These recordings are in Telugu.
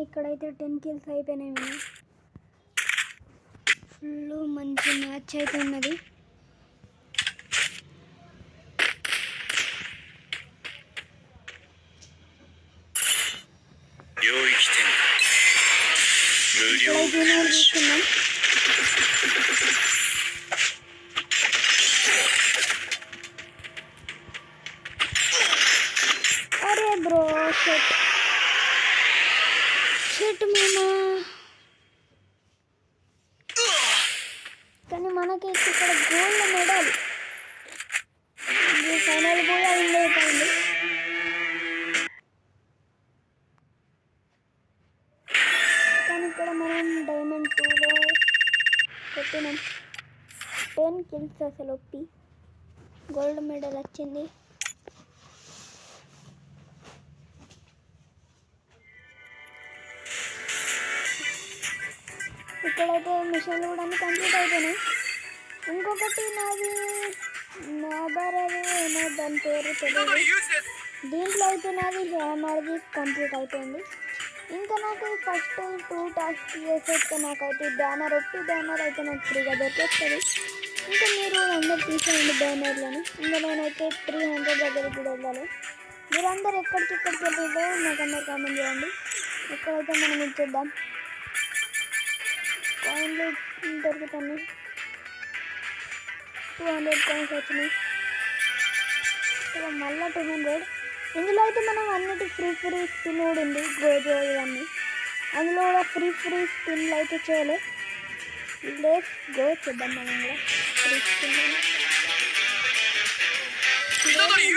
ఇక్కడైతే 10 కిల్స్ అయిపోయినాయి. మేము ఫుల్ మంచి మ్యాచ్ అయితే ఉన్నది. తీసుకున్నాం. అరే బ్రో షెట్ మేము కానీ మనకి ఇక్కడ గోల్డ్ మెడల్ ఫైనల్ కూడా అయిపోయింది. కానీ ఇక్కడ మనం డైమండ్ 2లో పెట్టినాం 10 కిల్స్. అసలు ఒప్పి గోల్డ్ మెడల్ వచ్చింది. ఇక్కడైతే మిషన్లు కూడా అన్నీ కంప్లీట్ అయిపోయినాయి. ఇంకొకటి నాది నాబారది ఏమో దాని పేరు తెలియదు. దీంట్లో అయితే నాది హ్యామర్ది కంప్లీట్ అయిపోయింది. ఇంకా నాకు ఫస్ట్ 2 టాస్క్ చేసేస్తే నాకైతే బ్యానర్ బ్యానర్ అయితే నాకు ఫ్రీగా దొరికేస్తుంది. ఇంకా మీరు అందరు తీసేయండి బ్యానర్లను. ఇంకా నేనైతే 300 దగ్గరికి కూడా వెళ్ళాలి. మీరందరూ ఎక్కడికి వెళ్ళిదో నాకు అందరు కామెంట్ చేయండి. ఇక్కడైతే మనం ఇచ్చేద్దాం. కాయిన్లు దొరుకుతాయి. 200 కాయిన్స్ వచ్చినాయి. మళ్ళీ 200. ఇందులో అయితే మనం అన్నిటి ఫ్రీ స్పిన్ కూడా ఉంది. గోజో ఇవన్నీ అందులో కూడా ఫ్రీ స్పిన్లు అయితే చేయలే. లెట్స్ గో చేద్దాం. మనం కూడా ఫ్రీ స్పిన్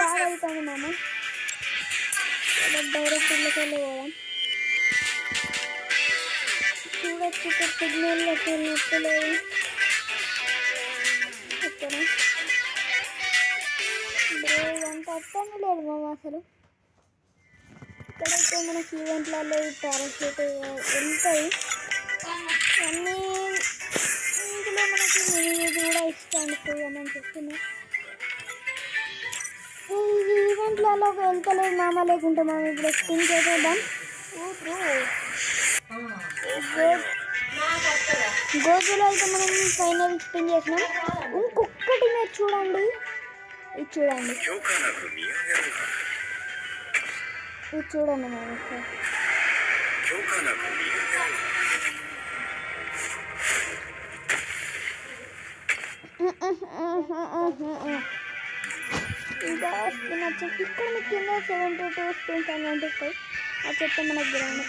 బాగా అవుతుంది. మనం డైరెక్ట్ ఇళ్ళకి వెళ్ళి పోదాం. చూడొచ్చు ఇక్కడ సిగ్నల్ నచ్చలేదు. ఓకేనా ఇదంతా అర్థం లేదు మామ అసలు. ఇక్కడైతే మనకి ఈవెంట్లలో పారాషూట్ వెళ్తాయి అన్నీ. ఇందులో మనకి మినీ కూడా ఇస్తాను అని చెప్తున్నాను. ఈ ఈవెంట్లలో వెళ్తలేదు మామ. లేకుంటే మనం ఇప్పుడు స్పిన్ చేసేద్దాం. గోజులో అయితే మనం ఫైనల్ స్పిన్ చేసినాం. ఇంకొకటి మీరు చూడండి. ఇది చూడండి మనం ఇంకా స్పిన్ వచ్చేసి ఇక్కడ మీకు కింద 72 స్పిన్స్ అని కనిపిస్తాయి. అది చెప్తే మనకు గ్రౌండ్